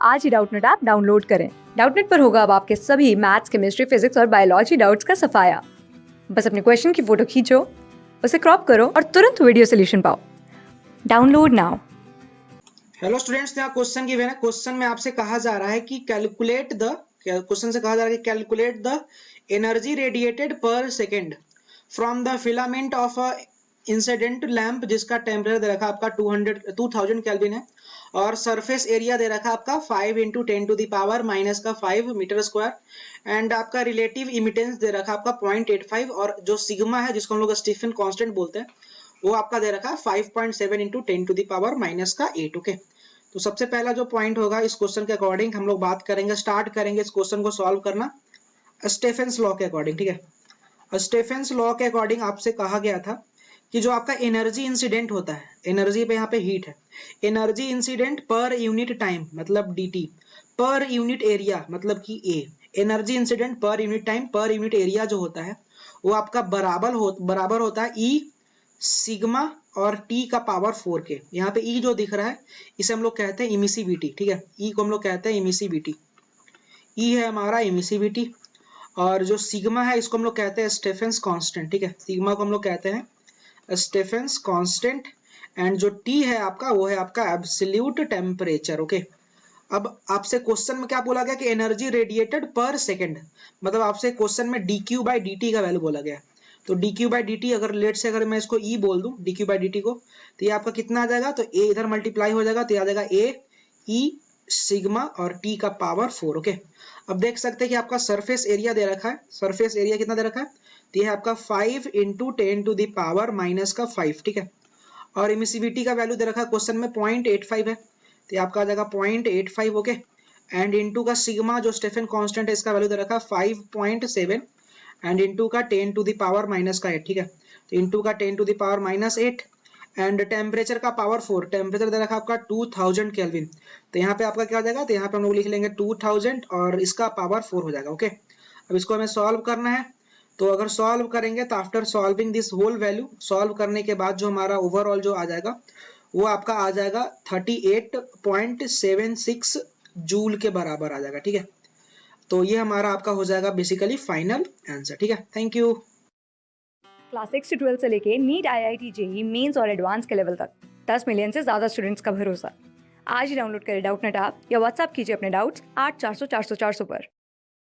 आज ही Doubtnut app download करें। Doubtnut पर होगा अब आपके सभी मैथ्स, केमिस्ट्री, फिजिक्स और बायोलॉजी डाउट्स का सफाया। बस अपने क्वेश्चन की फोटो खींचो, उसे क्रॉप करो और तुरंत वीडियो सोल्यूशन पाओ। Download now. हेलो स्टूडेंट्स, यहाँ क्वेश्चन गिवन है। क्वेश्चन में आपसे कहा जा रहा है कि कैलकुलेट द एनर्जी रेडिएटेड पर second from the filament of a incident lamp जिसका टेम्परेचर दे रखा है आपका 2000 केल्विन है और सरफेस एरिया दे रखा है आपका 5 × 10⁻⁻⁵ मीटर स्क्वायर एंड आपका रिलेटिव इमिटेंस दे रखा है आपका 0.85 और जो सिग्मा है जिसको हम लोग स्टीफन कांस्टेंट बोलते हैं वो आपका दे रखा है 5.7 × 10⁻⁻8। ओके, तो सबसे पहला जो पॉइंट होगा इस क्वेश्चन के अकॉर्डिंग हम लोग बात करेंगे, स्टार्ट करेंगे इस क्वेश्चन को सॉल्व करना स्टेफेंस लॉ के अकॉर्डिंग। ठीक है, स्टेफेंस लॉ के अकॉर्डिंग आपसे कहा गया था कि जो आपका एनर्जी इंसिडेंट होता है, एनर्जी पे यहाँ पे हीट है, energy incident per unit time मतलब dt, पर यूनिट एरिया मतलब कि A, energy incident per unit time per unit area जो होता है वो आपका बराबर होता है E सिग्मा और T का पावर 4 के। यहाँ पे E जो दिख रहा है इसे हम लोग कहते हैं इमिसिविटी। ठीक है, E को हम लोग कहते हैं इमिसिविटी, E है हमारा इमिसिविटी और जो सिग्मा है इसको हम लोग कहते हैं स्टेफेंस कांस्टेंट। ठीक है, सिग्मा को हम लोग कहते हैं स्टेफेंस कांस्टेंट एंड जो T है आपका वो है आपका एब्सोल्यूट टेम्परेचर। ओके, अब आपसे क्वेश्चन में क्या बोला गया कि एनर्जी रेडिएटेड पर सेकंड, मतलब आपसे क्वेश्चन में dq/dt का वैल्यू बोला गया। तो dq/dt अगर लेट से अगर मैं इसको E बोल दूं dq/dt को, तो ये आपका कितना आ जाएगा, तो A इधर मल्टीप्लाई हो जाएगा तो ये आ जाएगा A E सिग्मा और T का पावर 4। ओके, अब देख सकते हैं कि आपका सरफेस एरिया दे रखा है, सरफेस एरिया कितना दे रखा है, तो ये है आपका 5 × 10⁻⁻5। ठीक है, और इमिसिविटी का वैल्यू दे रखा है क्वेश्चन में 0.85 है, तो ये आपका आ जाएगा 0.85। ओके, एंड इनटू का सिग्मा जो स्टेफन कांस्टेंट है इसका वैल्यू दे रखा है 5.7 एंड इनटू का 10⁻⁸ ठीक है, तो इनटू का 10⁻⁸ एंड टेम्परेचर का पावर 4, टेम्परेचर दे रखा है आपका 2000 केल्विन, तो यहाँ पे आपका क्या हो जाएगा, तो यहाँ पे हम लोग लिख लेंगे 2000 और इसका पावर 4 हो जाएगा। ओके, अब इसको हमें सॉल्व करना है, तो अगर सॉल्व करेंगे तो after solving this whole value, solve करने के बाद जो हमारा ओवरऑल जो आ जाएगा वो आपका आ जाएगा 38.76 जूल के बराबर आ जाएगा। ठीक है, तो ये हमारा आपका हो जाएगा बेसिकली फाइनल आंसर। ठीक है, थैंक यू। क्लास 6 से 12 से लेके नीट, IIT, JEE मेंस और एडवांस के लेवल तक 10 मिलियन से ज्यादा स्टूडेंट्स का भरोसा। आज ही डाउनलोड करें डाउटनेट ऐप या व्हाट्सएप कीजिए अपने डाउट्स 8400 400 400 पर।